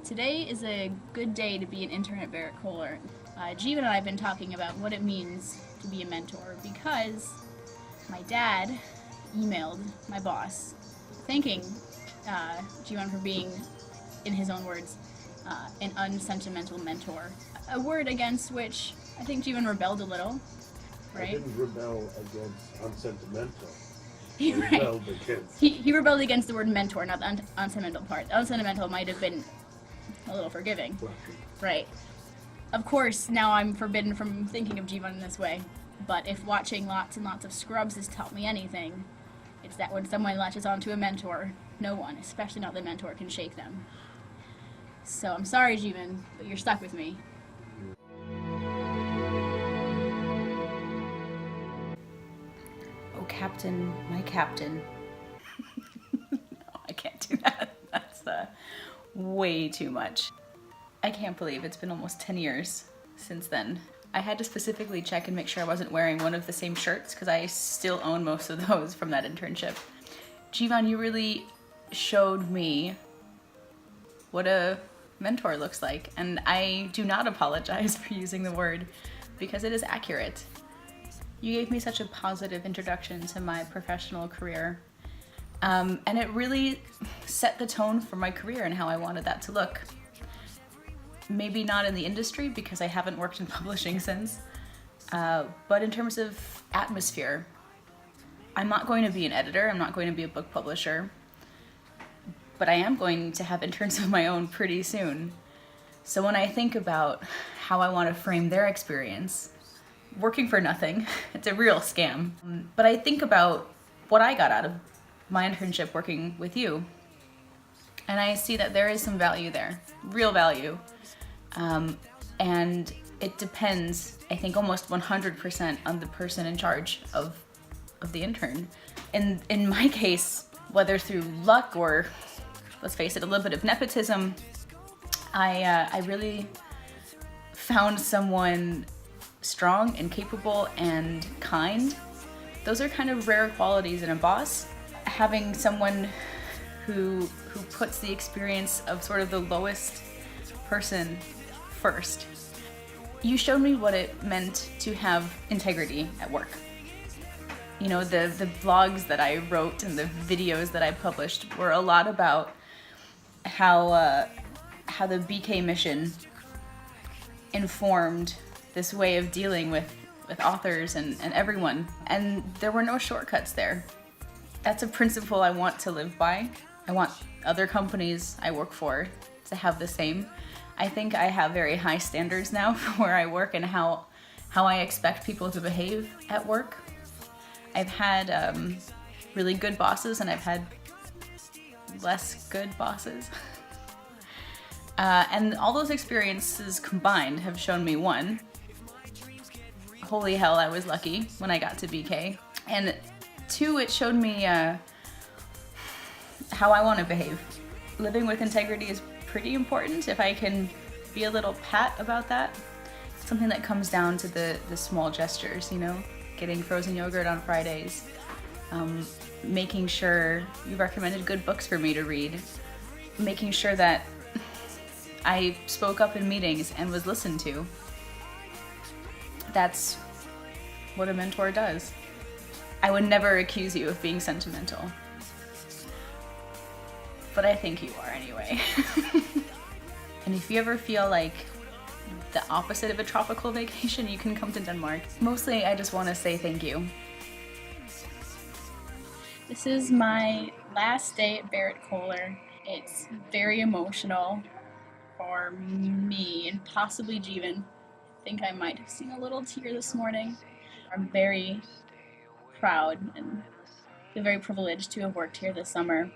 Today is a good day to be an intern at Barrett Kohler. Jeevan and I have been talking about what it means to be a mentor because my dad emailed my boss thanking Jeevan for being, in his own words, an unsentimental mentor. A word against which I think Jeevan rebelled a little, right? I didn't rebel against unsentimental. He rebelled against. He rebelled against the word mentor, not the unsentimental part. The unsentimental might have been a little forgiving. Right. Of course, now I'm forbidden from thinking of Jeevan in this way, but if watching lots and lots of Scrubs has taught me anything, it's that when someone latches onto a mentor, no one, especially not the mentor, can shake them. So I'm sorry, Jeevan, but you're stuck with me. Oh, Captain, my Captain. No, I can't do that. That's way too much. I can't believe it's been almost 10 years since then. I had to specifically check and make sure I wasn't wearing one of the same shirts because I still own most of those from that internship. Jeevan, you really showed me what a mentor looks like, and I do not apologize for using the word because it is accurate. You gave me such a positive introduction to my professional career, and it really set the tone for my career and how I wanted that to look. Maybe not in the industry because I haven't worked in publishing since, but in terms of atmosphere, I'm not going to be an editor, I'm not going to be a book publisher, but I am going to have interns of my own pretty soon. So when I think about how I want to frame their experience, working for nothing, it's a real scam, but I think about what I got out of my internship working with you, and I see that there is some value there, real value. And it depends, I think, almost 100% on the person in charge of the intern. And in my case, whether through luck or, let's face it, a little bit of nepotism, I really found someone strong and capable and kind. Those are kind of rare qualities in a boss. Having someone who puts the experience of sort of the lowest person first. You showed me what it meant to have integrity at work. You know, the blogs that I wrote and the videos that I published were a lot about how the BK mission informed this way of dealing with authors and everyone. And there were no shortcuts there. That's a principle I want to live by. I want other companies I work for to have the same. I think I have very high standards now for where I work and how I expect people to behave at work. I've had really good bosses and I've had less good bosses. And all those experiences combined have shown me, one, holy hell, I was lucky when I got to BK. And two, it showed me how I want to behave. Living with integrity is pretty important. If I can be a little pat about that, something that comes down to the small gestures, you know, getting frozen yogurt on Fridays, making sure you recommended good books for me to read, making sure that I spoke up in meetings and was listened to. That's what a mentor does. I would never accuse you of being sentimental, but I think you are anyway. And if you ever feel like the opposite of a tropical vacation, you can come to Denmark. Mostly, I just want to say thank you. This is my last day at Barrett Kohler. It's very emotional for me and possibly Jeevan. I think I might have seen a little tear this morning. I'm very proud and feel very privileged to have worked here this summer.